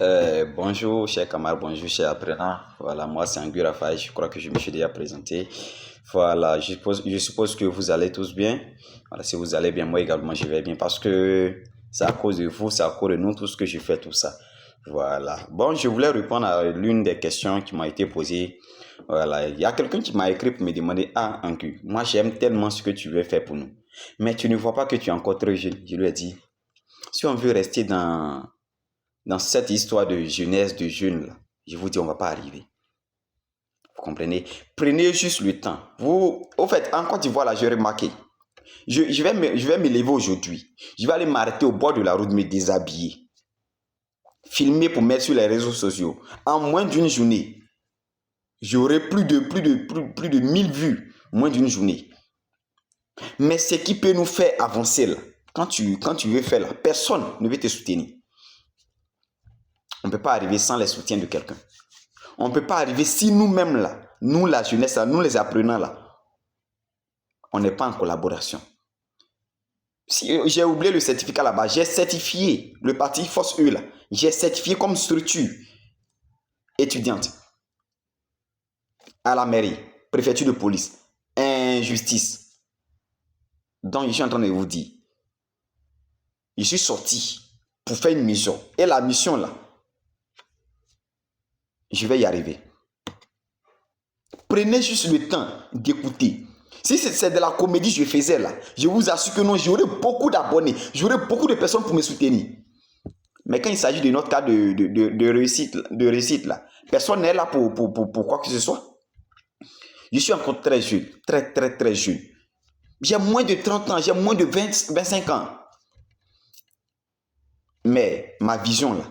Bonjour, chers camarades, bonjour, chers apprenants. Voilà, moi c'est Anguille Raphaël, je crois que je me suis déjà présenté. Voilà, je suppose que vous allez tous bien. Voilà, si vous allez bien, moi également je vais bien parce que c'est à cause de vous, c'est à cause de nous tous que je fais tout ça. Voilà. Bon, je voulais répondre à l'une des questions qui m'a été posée. Voilà, il y a quelqu'un qui m'a écrit pour me demander, ah, Anguille, moi j'aime tellement ce que tu veux faire pour nous. Mais tu ne vois pas que tu es encore très jeune. Je lui ai dit, si on veut rester dans cette histoire de jeunesse, de jeunes, là, je vous dis, on ne va pas arriver. Vous comprenez? Prenez juste le temps. Vous, au fait, en Côte d'Ivoire, là, j'ai remarqué. Je vais me lever aujourd'hui. Je vais aller m'arrêter au bord de la route, me déshabiller. Filmer pour mettre sur les réseaux sociaux. En moins d'une journée, j'aurai plus de 1000 vues. Moins d'une journée. Mais ce qui peut nous faire avancer, là, quand tu veux faire, là, personne ne veut te soutenir. On ne peut pas arriver sans les soutiens de quelqu'un. On ne peut pas arriver si nous-mêmes là, nous la jeunesse là, nous les apprenants là, on n'est pas en collaboration. Si j'ai oublié le certificat là-bas, j'ai certifié le parti Force E là, j'ai certifié comme structure étudiante à la mairie, préfecture de police, injustice. Donc je suis en train de vous dire, je suis sorti pour faire une mission. Et la mission là, je vais y arriver. Prenez juste le temps d'écouter. Si c'est de la comédie que je faisais là, je vous assure que non, j'aurai beaucoup d'abonnés, j'aurai beaucoup de personnes pour me soutenir. Mais quand il s'agit de notre cas de réussite là, personne n'est là pour quoi que ce soit. Je suis encore très jeune, très jeune. J'ai moins de 30 ans, j'ai moins de 25 ans. Mais ma vision là,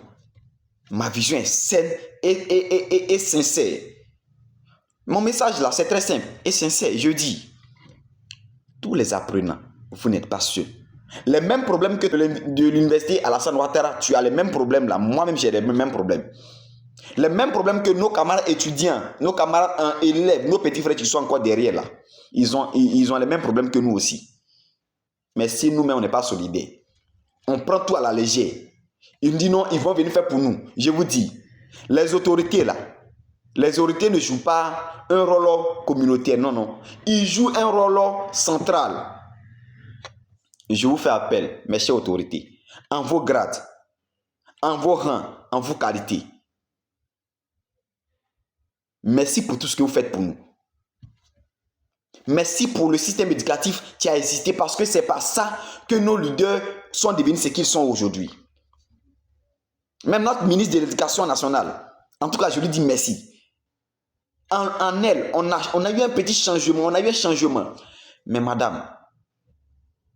ma vision est saine et sincère. Mon message là, c'est très simple et sincère. Je dis, tous les apprenants, vous n'êtes pas seuls. Les mêmes problèmes que de l'université Alassane Ouattara, tu as les mêmes problèmes là. Moi-même, j'ai les mêmes problèmes. Les mêmes problèmes que nos camarades étudiants, nos camarades élèves, nos petits frères qui sont encore derrière là. Ils ont les mêmes problèmes que nous aussi. Mais si nous-mêmes, on n'est pas solidaires, on prend tout à la légère. Ils disent non, ils vont venir faire pour nous. Je vous dis, les autorités là, les autorités ne jouent pas un rôle communautaire, non. Ils jouent un rôle central. Je vous fais appel, mes chères autorités, en vos grades, en vos rangs, en vos qualités. Merci pour tout ce que vous faites pour nous. Merci pour le système éducatif qui a existé parce que c'est par ça que nos leaders sont devenus ce qu'ils sont aujourd'hui. Même notre ministre de l'Éducation nationale, en tout cas, je lui dis merci. En elle, on a eu un petit changement, on a eu un changement. Mais madame,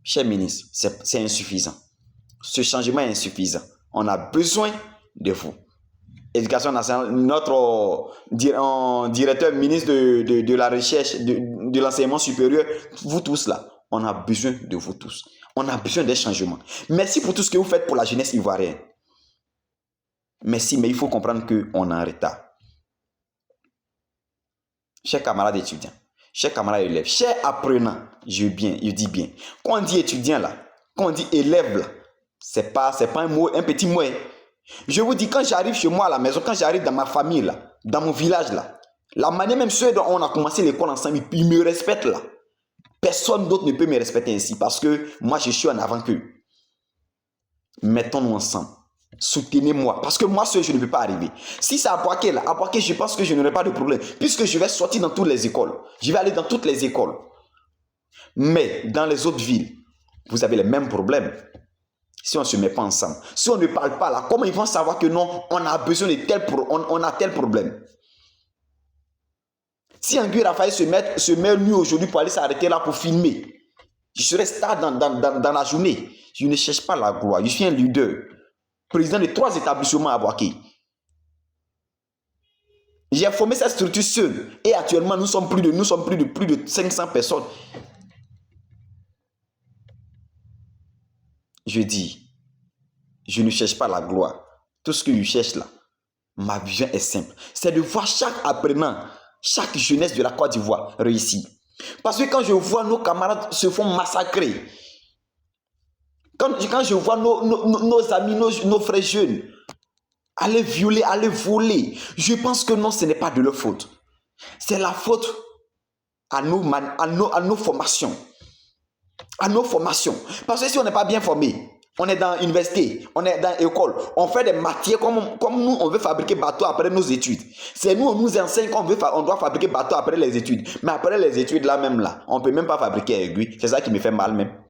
cher ministre, c'est insuffisant. Ce changement est insuffisant. On a besoin de vous. Éducation nationale, notre directeur ministre de la recherche, de l'enseignement supérieur, vous tous là, on a besoin de vous tous. On a besoin des changements. Merci pour tout ce que vous faites pour la jeunesse ivoirienne. Merci, mais il faut comprendre qu'on est en retard. Chers camarades étudiants, chers camarades élèves, chers apprenants, je dis bien. Quand on dit étudiant là, quand on dit élève là, c'est pas un mot, un petit mot. Je vous dis, quand j'arrive chez moi à la maison, quand j'arrive dans ma famille là, dans mon village là, la manière même ceux dont on a commencé l'école ensemble, ils me respectent là. Personne d'autre ne peut me respecter ainsi parce que moi je suis en avant qu'eux. Mettons-nous ensemble. Soutenez-moi. Parce que moi seul, je ne peux pas arriver. Si c'est à Boaké, là, je pense que je n'aurai pas de problème. Puisque je vais sortir dans toutes les écoles. Je vais aller dans toutes les écoles. Mais dans les autres villes, vous avez les mêmes problèmes. Si on ne se met pas ensemble. Si on ne parle pas là, comment ils vont savoir que non, on a besoin de on a tel problème. Si Anguille Raphaël se met lui aujourd'hui pour aller s'arrêter là pour filmer, je serai star dans la journée. Je ne cherche pas la gloire. Je suis un leader. Président de 3 établissements à Boaké. J'ai formé cette structure seule. Et actuellement, nous sommes plus de 500 personnes. Je dis, je ne cherche pas la gloire. Tout ce que je cherche là, ma vision est simple. C'est de voir chaque apprenant, chaque jeunesse de la Côte d'Ivoire réussir. Parce que quand je vois nos camarades se font massacrer, quand je vois nos amis, nos frères jeunes aller violer, aller voler. Je pense que non, ce n'est pas de leur faute. C'est la faute à nos formations. À nos formations. Parce que si on n'est pas bien formé, on est dans l'université, on est dans l'école, on fait des matières comme nous, on veut fabriquer bateau après nos études. C'est nous, on nous enseigne qu'on doit fabriquer bateau après les études. Mais après les études, là même là, on ne peut même pas fabriquer aiguille. C'est ça qui me fait mal même.